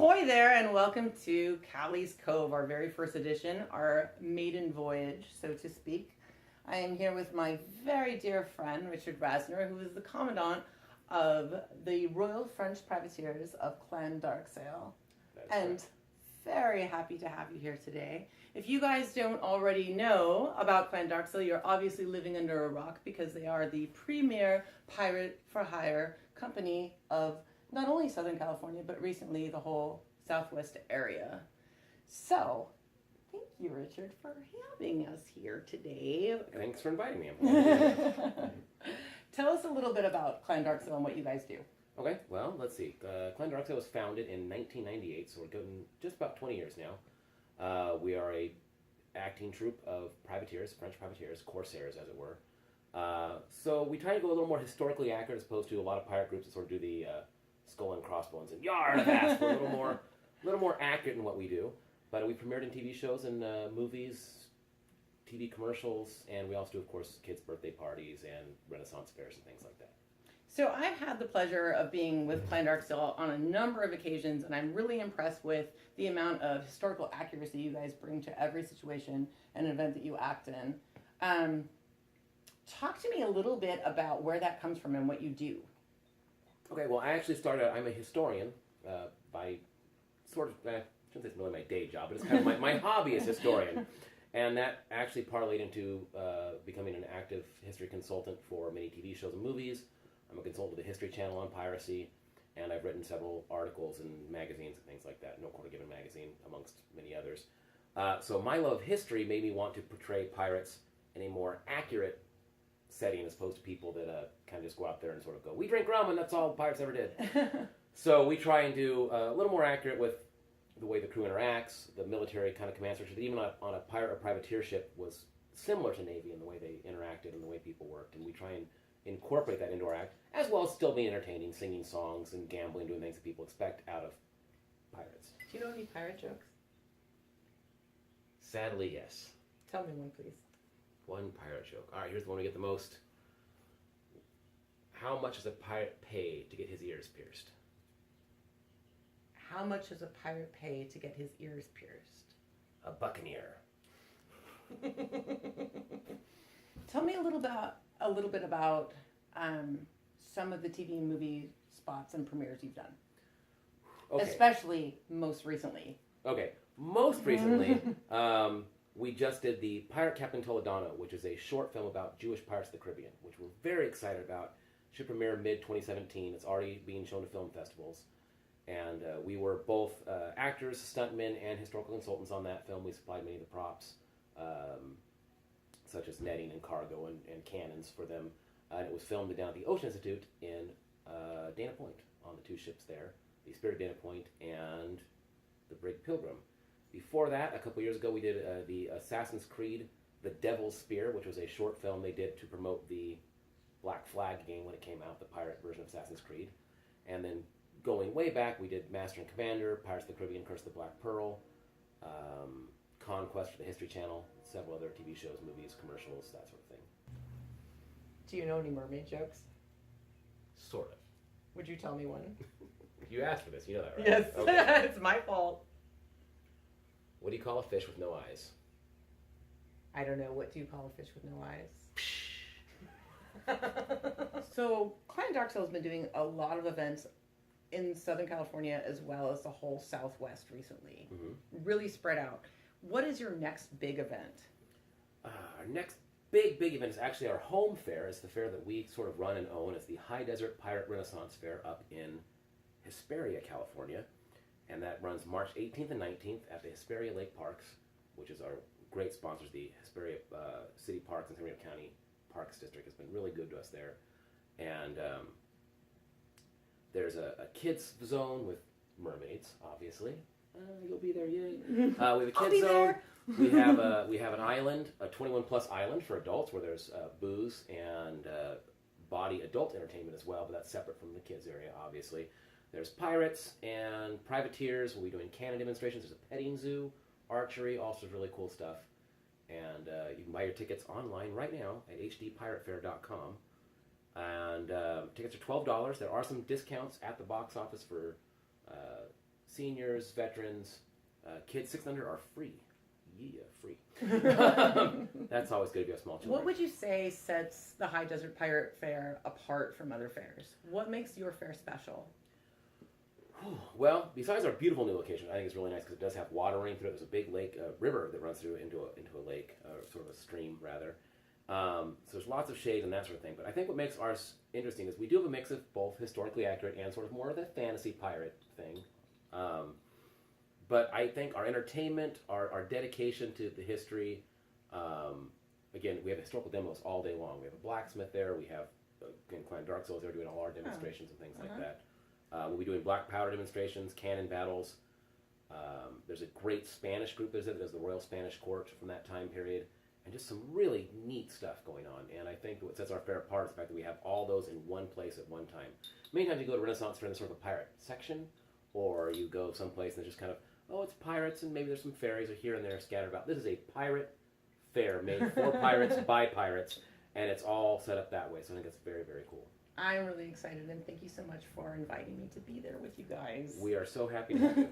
Ahoy there, and welcome to Callie's Cove, our very first edition, our maiden voyage, so to speak. I am here with my very dear friend, Richard Rasner, who is the Commandant of the Royal French Privateers of Clan Darksail. And very happy to have you here today. If you guys don't already know about Clan Darksail, you're obviously living under a rock because they are the premier pirate for hire company of not only Southern California, but recently the whole Southwest area. So, thank you, Richard, for having us here today. Thanks for inviting me. Tell us a little bit about Clan Darksail and what you guys do. Okay, well, let's see. Clan Darksail was founded in 1998, so we're going just about 20 years now. We are a acting troupe of privateers, French privateers, corsairs, as it were. So we try to go a little more historically accurate as opposed to a lot of pirate groups that sort of do the skull and crossbones and yar fast. We're a little more accurate in what we do. But we premiered in TV shows and movies, TV commercials, and we also do, of course, kids' birthday parties and Renaissance fairs and things like that. So I've had the pleasure of being with Clan Darksail on a number of occasions, and I'm really impressed with the amount of historical accuracy you guys bring to every situation and event that you act in. Talk to me a little bit about where that comes from and what you do. Okay, well, I actually I'm a historian by sort of, I shouldn't say it's really my day job, but it's kind of my hobby is historian. And that actually parlayed into becoming an active history consultant for many TV shows and movies. I'm a consultant with the History Channel on piracy, and I've written several articles in magazines and things like that, No Quarter Given magazine, amongst many others. So my love of history made me want to portray pirates in a more accurate setting as opposed to people that kind of just go out there and sort of go, we drink rum and that's all pirates ever did. So we try and do a little more accurate with the way the crew interacts, the military kind of command structure, even on a pirate or privateer ship was similar to Navy in the way they interacted and the way people worked, and we try and incorporate that into our act, as well as still being entertaining, singing songs and gambling, doing things that people expect out of pirates. Do you know any pirate jokes? Sadly, yes. Tell me one, please. One pirate joke. All right, here's the one we get the most. How much does a pirate pay to get his ears pierced? How much does a pirate pay to get his ears pierced? A buccaneer. Tell me a little bit about some of the TV and movie spots and premieres you've done. Okay. Especially most recently. Okay, most recently, we just did the Pirate Captain Toledano, which is a short film about Jewish pirates of the Caribbean, which we're very excited about. Should premiere mid-2017. It's already being shown to film festivals. And we were both actors, stuntmen, and historical consultants on that film. We supplied many of the props, such as netting and cargo and cannons for them. And it was filmed down at the Ocean Institute in Dana Point on the two ships there, the Spirit of Dana Point and the Brig Pilgrim. Before that, a couple years ago, we did the Assassin's Creed, The Devil's Spear, which was a short film they did to promote the Black Flag game when it came out, the pirate version of Assassin's Creed. And then going way back, we did Master and Commander, Pirates of the Caribbean, Curse of the Black Pearl, Conquest for the History Channel, several other TV shows, movies, commercials, that sort of thing. Do you know any mermaid jokes? Sort of. Would you tell me one? You asked for this, you know that, right? Yes, okay. It's my fault. What do you call a fish with no eyes? I don't know. What do you call a fish with no eyes? So, Clan Darksail has been doing a lot of events in Southern California as well as the whole Southwest recently. Mm-hmm. Really spread out. What is your next big event? Our next big event is actually our home fair. It's the fair that we sort of run and own. It's the High Desert Pirate Renaissance Fair up in Hesperia, California. And that runs March 18th and 19th at the Hesperia Lake Parks, which is our great sponsors. The Hesperia City Parks and San Bernardino County Parks District has been really good to us there. And there's a kids zone with mermaids, obviously. You'll be there, yay. We have a kids zone. we have an island, a 21-plus island for adults where there's booze and body adult entertainment as well, but that's separate from the kids area, obviously. There's pirates and privateers. We'll be doing cannon demonstrations. There's a petting zoo, archery, all sorts of really cool stuff. And you can buy your tickets online right now at hdpiratefare.com. And tickets are $12. There are some discounts at the box office for seniors, veterans, kids 6 and under are free. Yeah, free. That's always good if you have small children. What would you say sets the High Desert Pirate Faire apart from other fairs? What makes your fair special? Well, besides our beautiful new location, I think it's really nice because it does have water running through it. There's a big lake, river that runs through into a lake, sort of a stream rather. So there's lots of shade and that sort of thing. But I think what makes ours interesting is we do have a mix of both historically accurate and sort of more of the fantasy pirate thing. But I think our entertainment, our dedication to the history, again, we have historical demos all day long. We have a blacksmith there. We have, again, Clan Darksail there doing all our demonstrations and things like that. We'll be doing black powder demonstrations, cannon battles. There's a great Spanish group that does the Royal Spanish Court from that time period. And just some really neat stuff going on. And I think what sets our fair apart is the fact that we have all those in one place at one time. Many times you go to Renaissance Fair in sort of a pirate section, or you go someplace and it's just kind of, oh, it's pirates and maybe there's some fairies or here and there scattered about. This is a pirate fair made for pirates by pirates, and it's all set up that way. So I think it's very, very cool. I'm really excited, and thank you so much for inviting me to be there with you guys. We are so happy to have you.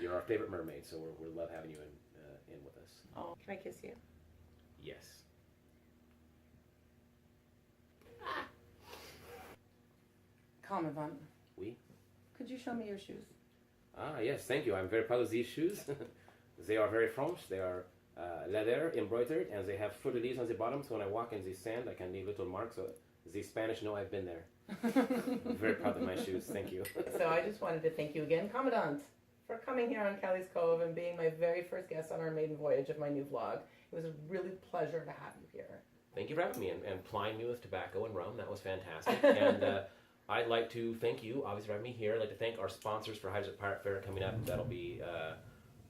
You're our favorite mermaid, so we love having you in with us. Oh, can I kiss you? Yes. Commandant. Oui? Could you show me your shoes? Ah, yes, thank you. I'm very proud of these shoes. They are very French. They are leather embroidered, and they have fleur-de-lis on the bottom, so when I walk in the sand, I can leave little marks, so the Spanish know I've been there. I'm very proud of my shoes. Thank you. So I just wanted to thank you again, Commandant, for coming here on Callie's Cove and being my very first guest on our maiden voyage of my new vlog. It was a really pleasure to have you here. Thank you for having me and plying me with tobacco and rum. That was fantastic. And I'd like to thank you, obviously, for having me here. I'd like to thank our sponsors for High Desert Pirate Faire coming up. That'll be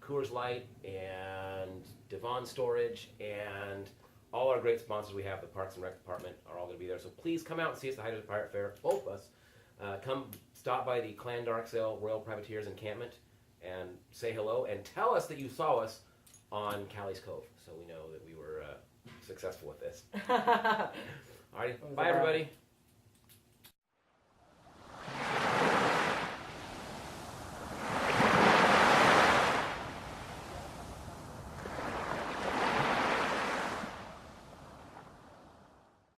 Coors Light and Devon Storage and all our great sponsors we have. The Parks and Rec Department are all going to be there. So please come out and see us at the High Desert Pirate Faire. Both of us. Come stop by the Clan Darksail Royal Privateers encampment and say hello and tell us that you saw us on Callie's Cove, so we know that we were successful with this. All right, bye everybody.